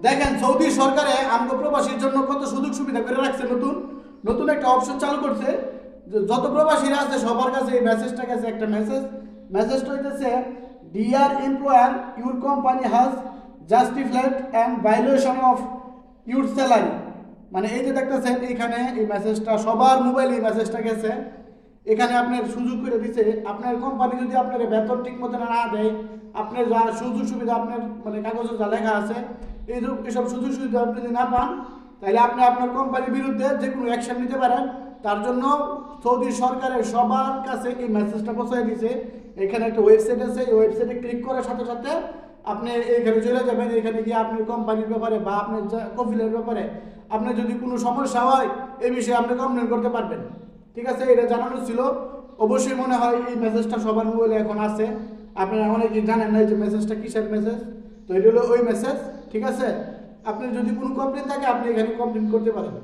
দেখেন সৌদি সরকারে আমগো প্রবাসীর জন্য কত সুযোগ সুবিধা করে রাখছে, নতুন নতুন একটা অপশন চালু করছে। যত প্রবাসীরা আছে সবার কাছে এই মেসেজটা গেছে, একটা মেসেজটা হইতেছে, dear employer, your company has justified and violation of your salary. মানে এই যে দেখতেছেন এইখানে এই মেসেজটা সবার মোবাইলে এই মেসেজটা গেছে। এখানে আপনার সুযোগ করে দিচ্ছে, আপনার কোম্পানি যদি আপনার বেতন ঠিক মতো না দেয়, আপনার যা সুযোগ সুবিধা আপনার মানে কাগজে যা লেখা আছে এইসব সুযোগ সুবিধা আপনি যদি না পান, তাহলে আপনি আপনার কোম্পানির বিরুদ্ধে যে কোনো অ্যাকশন নিতে পারেন। তার জন্য সৌদি সরকারের সবার কাছে এই মেসেজটা পৌঁছায় দিয়েছে। এখানে একটা ওয়েবসাইট আছে, এই ওয়েবসাইটে ক্লিক করার সাথে সাথে আপনি এইখানে চলে যাবেন। এখানে গিয়ে আপনার কোম্পানির ব্যাপারে বা আপনার কফিলের ব্যাপারে আপনার যদি কোনো সমস্যা হয় এই বিষয়ে আপনি কমপ্লেন করতে পারবেন। ঠিক আছে, এটা জানানো ছিল। অবশ্যই মনে হয় এই মেসেজটা সবার মোবাইলে এখন আছে। আপনারা অনেকেই জানেন না যে মেসেজটা কিসের মেসেজ, তো এটা হলো ওই মেসেজ। ঠিক আছে, আপনার যদি কোনো কমপ্লেন থাকে আপনি এখানে কমপ্লেন করতে পারেন।